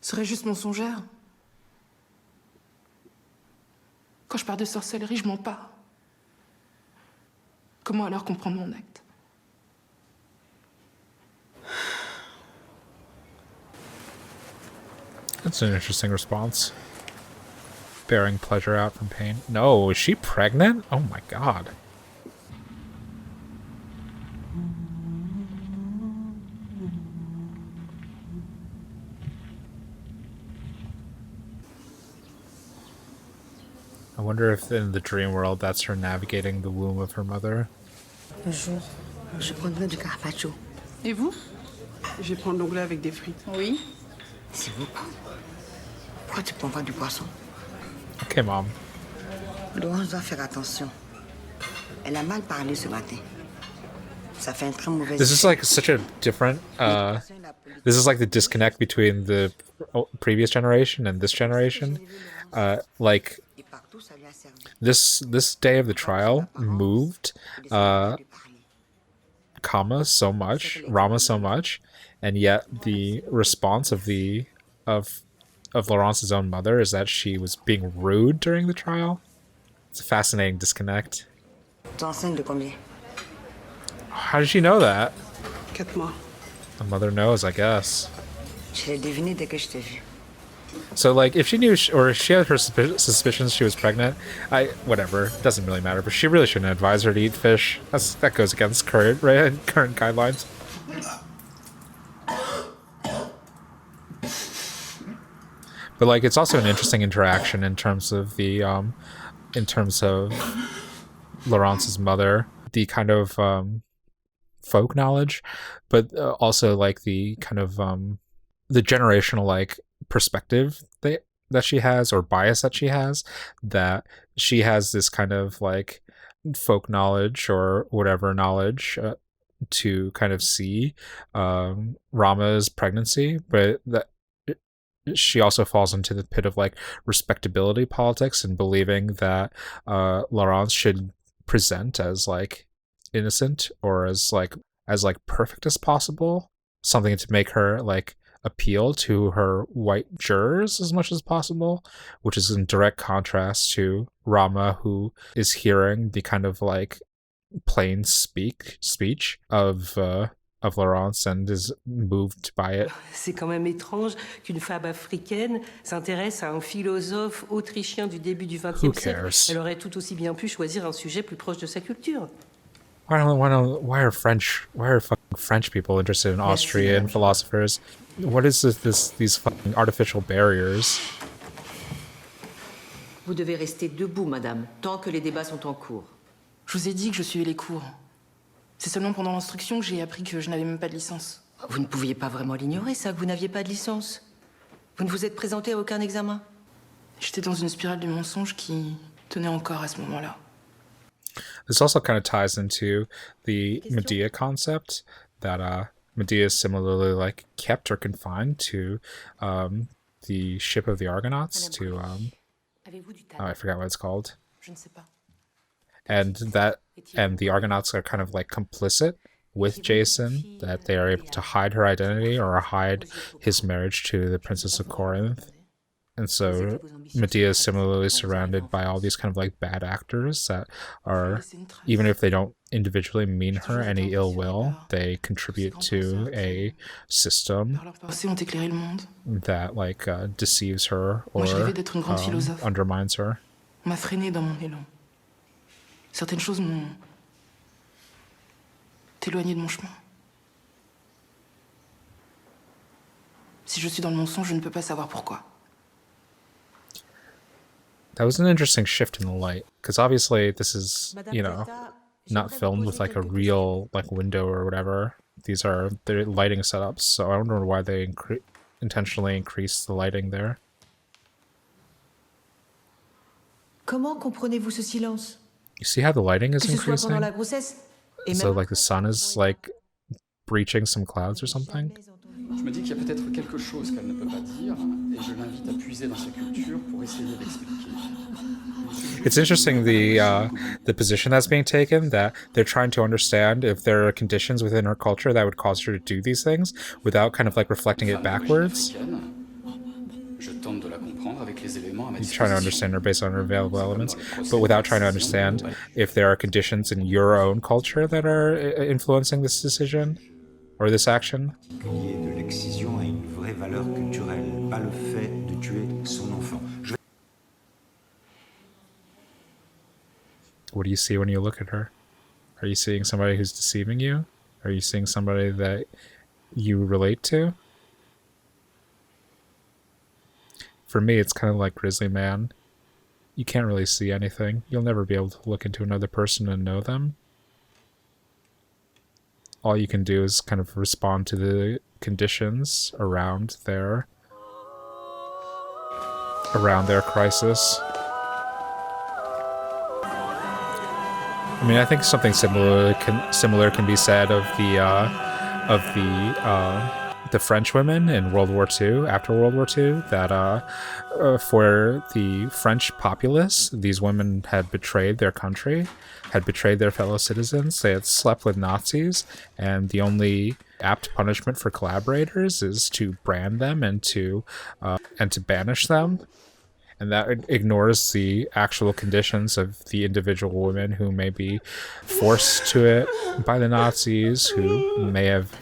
S4: Serais juste mensongère. Quand je parle de sorcellerie, je mens pas. Comment alors comprendre mon acte?
S1: That's an interesting response. Bearing pleasure out from pain. No, is she pregnant? Oh my god. I wonder if in the dream world that's her navigating the womb of her mother.
S8: Bonjour. Je prendrai du carpaccio.
S2: Et vous? Je vais prendre l'onglet avec des frites.
S3: Oui.
S8: C'est beaucoup. Pourquoi tu prends pas du poisson?
S1: Okay, Mom.
S8: Laurence doit faire attention. Elle a mal parlé ce matin. Ça fait un très mauvais
S1: This is like such a different this is like the disconnect between the previous generation and this generation. Like
S8: Et partout, ça lui a servi.
S1: this day of the trial moved Rama so much, and yet the response of Laurence's own mother is that she was being rude during the trial. It's a fascinating disconnect.
S8: Tu es enceinte de combien?
S1: How did she know that?
S2: 4 mois.
S1: The mother knows, I guess.
S8: Je l'ai deviné dès que je t'ai vu.
S1: So, like, if she knew, or if she had her suspicions she was pregnant, whatever, doesn't really matter. But she really shouldn't advise her to eat fish. That goes against current guidelines. But like, it's also an interesting interaction in terms of Laurence's mother, the kind of folk knowledge, but also like the kind of the generational like perspective that she has, or bias that she has this kind of like folk knowledge or whatever knowledge to kind of see Rama's pregnancy, but she also falls into the pit of like respectability politics and believing that Laurence should present as like innocent or as like perfect as possible, something to make her like appeal to her white jurors as much as possible, which is in direct contrast to Rama, who is hearing the kind of like plain speech of Laurence and is moved by it.
S10: C'est quand même étrange qu'une femme africaine s'intéresse à un philosophe autrichien du début du XXe siècle. Elle aurait tout aussi bien pu choisir un sujet plus proche de sa culture.
S1: Why are fucking French people interested in Austrian philosophers? What is these fucking artificial barriers?
S5: Vous devez rester debout, madame, tant que les débats sont en cours.
S4: Je vous ai dit que je suivais les cours. C'est seulement pendant l'instruction que j'ai appris que je n'avais même pas de licence.
S5: Vous ne pouviez pas vraiment l'ignorer, ça, que vous n'aviez pas de licence. Vous ne vous êtes présenté à aucun examen.
S4: J'étais dans une spirale de mensonges qui tenait encore à ce moment-là.
S1: This also kind of ties into the Medea concept that Medea is similarly like kept or confined to the ship of the Argonauts to I forgot what it's called.
S4: Je ne sais pas.
S1: And the Argonauts are kind of like complicit with Jason, that they are able to hide her identity or hide his marriage to the Princess of Corinth. And so Medea is similarly surrounded by all these kind of like bad actors that are, even if they don't individually mean her any ill will, they contribute to a system that like deceives her or undermines her.
S4: On m'a freiné dans mon élan. Certaines choses m'ont éloigné de mon chemin. Si je suis dans le mensonge, je ne peux pas savoir pourquoi.
S1: That was an interesting shift in the light, because obviously this is, you know, not filmed with like a real like window or whatever. These are their lighting setups, so I wonder why they intentionally increased the lighting there.
S5: Comment comprenez-vous ce silence?
S1: You see how the lighting is
S5: Que ce soit
S1: increasing?
S5: pendant la grossesse et
S1: So
S5: même
S1: like the sun is like breaching some clouds or something?
S11: Je me dis qu'il y a peut-être quelque chose qu'elle ne peut pas dire, et je l'invite à puiser dans sa culture pour essayer d'expliquer.
S1: It's interesting the position that's being taken, that they're trying to understand if there are conditions within her culture that would cause her to do these things without kind of like reflecting it backwards.
S11: Je tente de la comprendre avec les éléments à ma
S1: You try to understand her based on her available elements, but without trying to understand if there are conditions in your own culture that are influencing this decision or this action.
S7: De l'excision a une vraie valeur culturelle, pas le fait de tuer son enfant.
S1: What do you see when you look at her? Are you seeing somebody who's deceiving you? Are you seeing somebody that you relate to? For me, it's kind of like Grizzly Man. You can't really see anything. You'll never be able to look into another person and know them. All you can do is kind of respond to the conditions around their crisis. I mean, I think something similar can be said of the French women in World War II, after World War II, that for the French populace, these women had betrayed their country, had betrayed their fellow citizens, they had slept with Nazis, and the only apt punishment for collaborators is to brand them and to banish them. And that ignores the actual conditions of the individual women who may be forced to it by the Nazis, who may have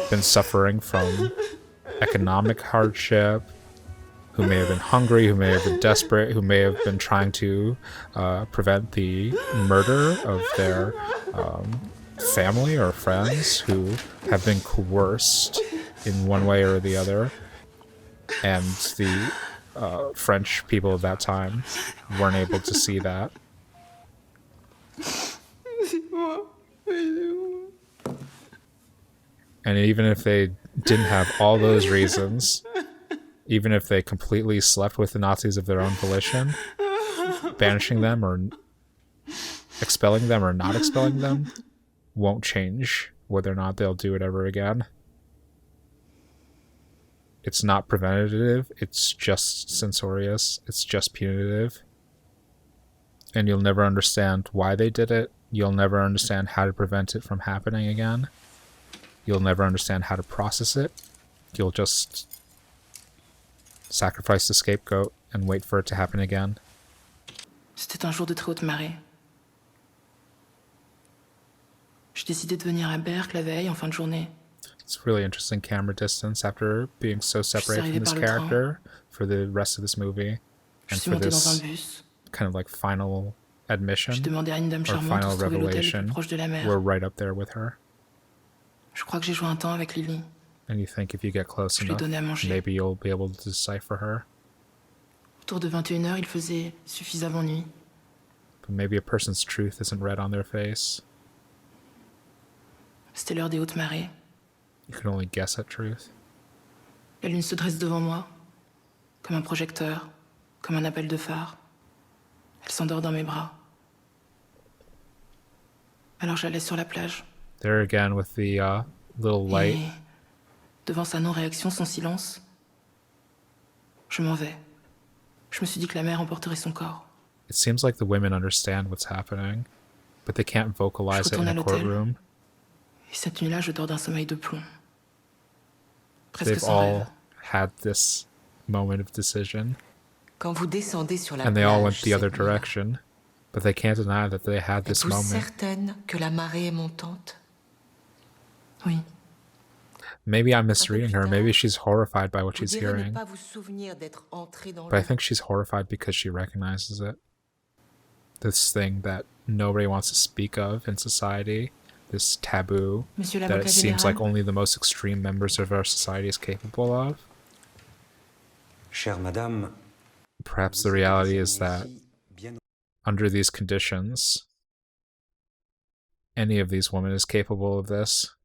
S1: been suffering from economic hardship, who may have been hungry, who may have been desperate, who may have been trying to prevent the murder of their family or friends, who have been coerced in one way or the other. And the French people of that time weren't able to see that. And even if they didn't have all those reasons, even if they completely slept with the Nazis of their own volition, banishing them or expelling them or not expelling them won't change whether or not they'll do it ever again. It's not preventative, it's just censorious, it's just punitive. And you'll never understand why they did it. You'll never understand how to prevent it from happening again. You'll never understand how to process it. You'll just sacrifice the scapegoat and wait for it to happen again.
S4: C'était un jour de très haute marée. J'ai décidé de venir à Berck la veille, en fin de journée.
S1: It's really interesting camera distance after being so separated from this character for the rest of this movie. And for this kind of like final admission or final revelation, we're right up there with her.
S4: Je crois que j'ai joué un temps avec Lily.
S1: And you think if you get close enough, maybe you'll be able to decipher her.
S4: Autour de 21h, il faisait suffisamment nuit.
S1: But maybe a person's truth isn't read on their face.
S4: C'était l'heure des hautes marées.
S1: You can only guess at truth.
S4: La lune se dresse devant moi, comme un projecteur, comme un appel de phare. Elle s'endort dans mes bras. Alors je la laisse sur la plage.
S1: There again with the little light.
S4: Et devant sa non-réaction, son silence, je m'en vais. Je me suis dit que la mer emporterait son corps.
S1: It seems like the women understand what's happening, but they can't vocalize it in a courtroom.
S4: Et cette nuit-là, je dors d'un sommeil de plomb. Presque
S1: They've
S4: sans
S1: all
S4: rêve.
S1: had this moment of decision.
S12: Quand vous descendez sur la
S1: And they all went
S12: plage
S1: the other
S12: cette nuit-là,
S1: direction, but they can't deny that they had this
S12: êtes-vous
S1: moment.
S12: certaine que la marée est montante?
S4: Oui.
S1: Maybe I'm misreading her. Maybe she's horrified by what
S12: Vous
S1: she's
S12: direz ne
S1: hearing.
S12: pas vous souvenir d'être entré dans
S1: But I
S12: l'eau.
S1: think she's horrified because she recognizes it. This thing that nobody wants to speak of in society. This taboo
S4: Monsieur
S1: that
S4: l'avocat
S1: it seems
S4: général.
S1: like only the most extreme members of our society is capable of.
S7: Chère madame,
S1: Perhaps the reality is that under these conditions, any of these women is capable of this.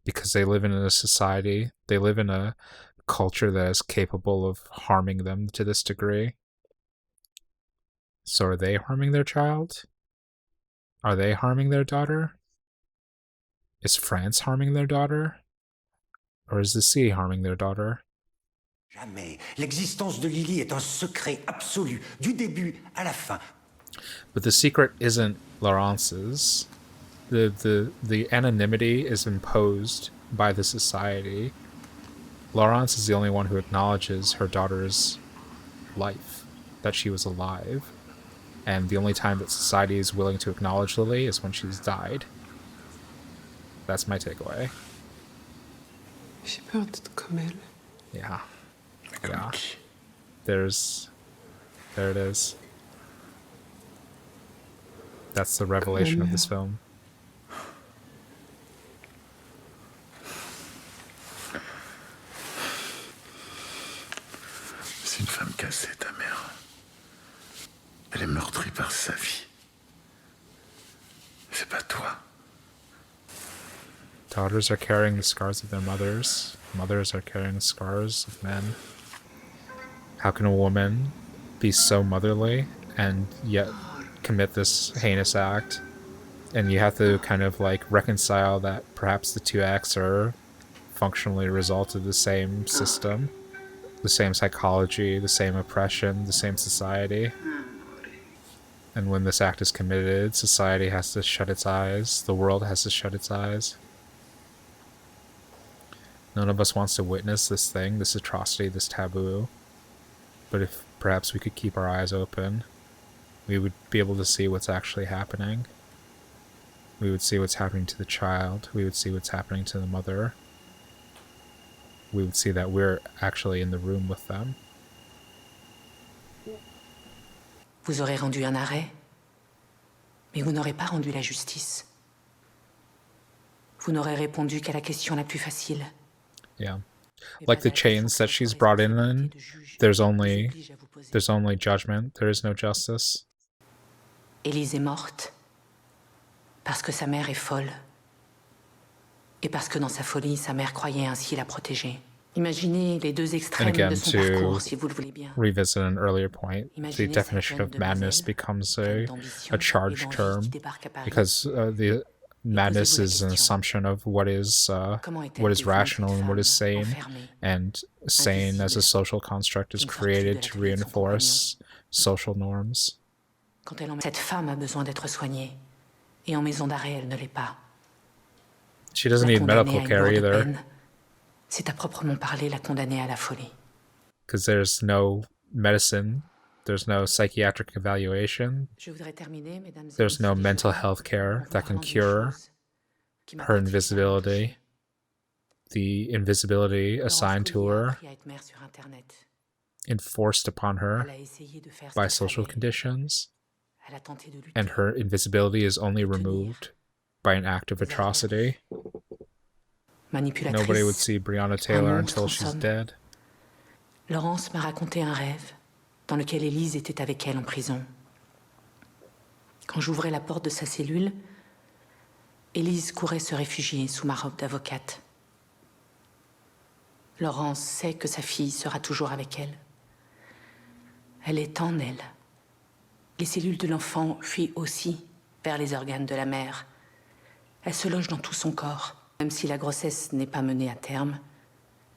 S1: Because they live in a society, they live in a culture that is capable of harming them to this degree. So are they harming their child? Are they harming their daughter? Is France harming their daughter? Or is the sea harming their daughter?
S7: jamais. L'existence de Lily est un secret absolu, du début à la fin.
S1: But the secret isn't Laurence's. The anonymity is imposed by the society. Laurence is the only one who acknowledges her daughter's life, that she was alive. And the only time that society is willing to acknowledge Lily is when she's died. That's my takeaway.
S2: J'ai peur d'être comme elle.
S1: Yeah. Yeah. There it is. That's the revelation of this film.
S13: C'est une femme cassée, ta mère. Elle est meurtrie par sa vie. C'est pas toi.
S1: Daughters are carrying the scars of their mothers. Mothers are carrying the scars of men. How can a woman be so motherly and yet commit this heinous act? And you have to kind of like reconcile that perhaps the two acts are functionally a result of the same system, the same psychology, the same oppression, the same society. And when this act is committed, society has to shut its eyes, the world has to shut its eyes. None of us wants to witness this thing, this atrocity, this taboo. But if perhaps we could keep our eyes open, we would be able to see what's actually happening. We would see what's happening to the child. We would see what's happening to the mother. We would see that we're actually in the room with them.
S3: Vous aurez rendu un arrêt, mais vous n'aurez pas rendu la justice. Vous n'aurez répondu qu'à la question la plus facile.
S1: Yeah. Like the chains that she's brought in, there's only judgment, there is no justice.
S3: Élise est morte parce que sa mère est folle. Et parce que dans sa folie, sa mère croyait ainsi la protéger. Imaginez les deux
S1: And
S3: extrêmes
S1: again,
S3: de son
S1: to
S3: parcours, si vous le voulez bien.
S1: revisit an earlier point, the
S3: Imaginez
S1: definition
S3: cette
S1: of
S3: jeune
S1: madness
S3: demoiselle,
S1: becomes
S3: pleine
S1: a
S3: d'ambition et
S1: charged
S3: d'envie
S1: term
S3: qui débarque à Paris.
S1: because madness is an assumption of what is rational and what is sane, and sane as a social construct is created to reinforce social norms.
S3: Cette femme a besoin d'être soignée, et en maison d'arrêt, elle ne l'est pas.
S1: She doesn't need medical care either.
S3: C'est à proprement parler la condamner à la folie.
S1: Because there's no medicine, there's no psychiatric evaluation, there's no mental health care that can cure her invisibility, the invisibility assigned to her, enforced upon her by social conditions, and her invisibility is only removed by an act of atrocity. Nobody would see Breonna Taylor until she's dead.
S3: Laurence m'a raconté un rêve dans lequel Élise était avec elle en prison. Quand j'ouvrais la porte de sa cellule, Élise courait se réfugier sous ma robe d'avocate. Laurence sait que sa fille sera toujours avec elle. Elle est en elle. Les cellules de l'enfant fuient aussi vers les organes de la mère. Elles se logent dans tout son corps. Même si la grossesse n'est pas menée à terme,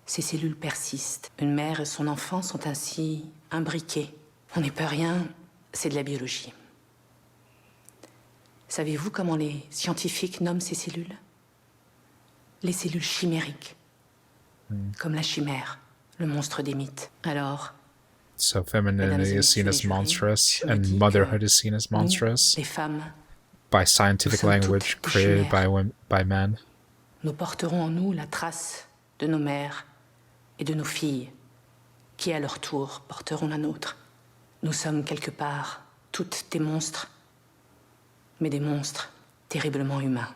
S3: ces cellules persistent. Une mère et son enfant sont ainsi imbriqués. On n'y peut rien, c'est de la biologie. Savez-vous comment les scientifiques nomment ces cellules? Les cellules chimériques. Comme la chimère, le monstre des mythes. Alors,
S1: so femininity is seen as monstrous and motherhood is seen as monstrous by scientific language created by men.
S3: Nous porterons en nous la trace de nos mères et de nos filles, qui à leur tour porteront la nôtre. Nous sommes quelque part toutes des monstres, mais des monstres terriblement humains.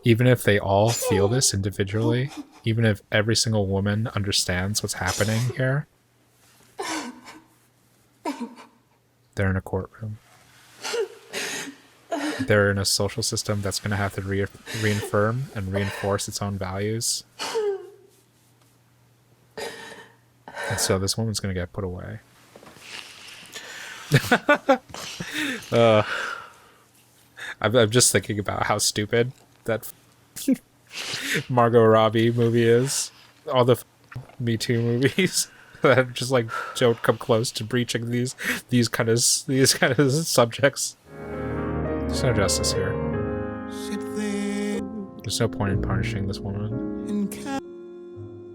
S1: Even if they all feel this individually, even if every single woman understands what's happening here, they're in a courtroom. They're in a social system that's going to have to reaffirm and reinforce its own values. And so this woman's going to get put away. I'm just thinking about how stupid that Margot Robbie movie is. All the Me Too movies that just like don't come close to breaching these kind of subjects. There's no justice here. There's no point in punishing this woman.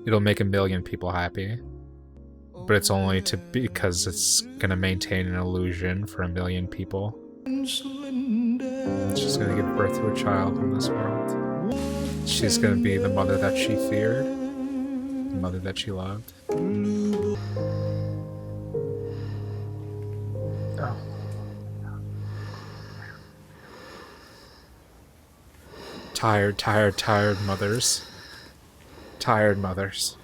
S1: It'll make 1 million people happy, but it's only because it's gonna maintain an illusion for 1 million people. She's gonna give birth to a child in this world. She's gonna be the mother that she feared, the mother that she loved. Oh. Tired mothers. Tired mothers.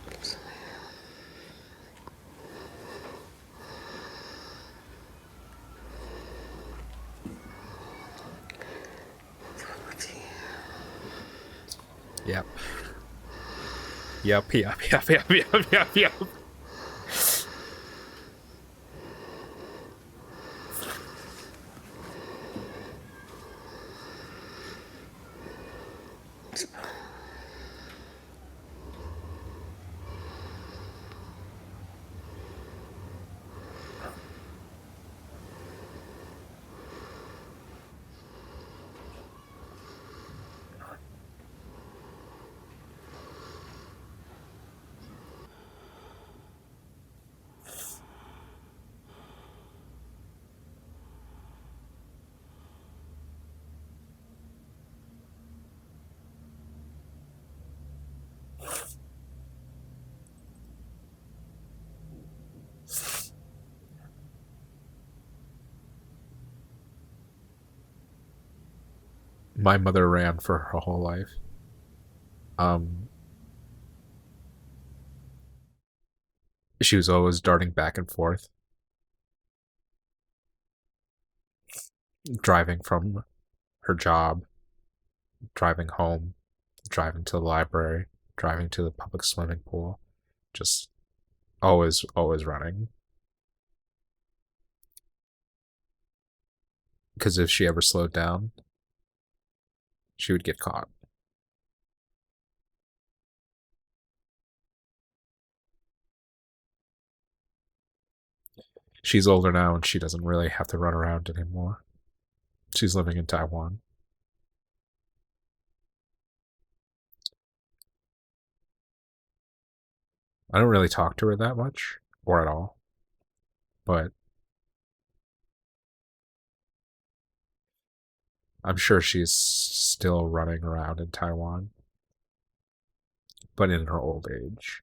S1: Yep. My mother ran for her whole life. She was always darting back and forth, driving from her job, driving home, driving to the library, driving to the public swimming pool, just Always running. Because if she ever slowed down, she would get caught. She's older now and she doesn't really have to run around anymore. She's living in Taiwan. I don't really talk to her that much, or at all, but I'm sure she's still running around in Taiwan, but in her old age.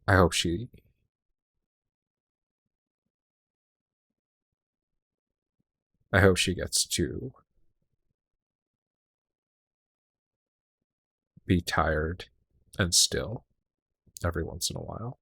S1: I hope she gets to be tired and still every once in a while.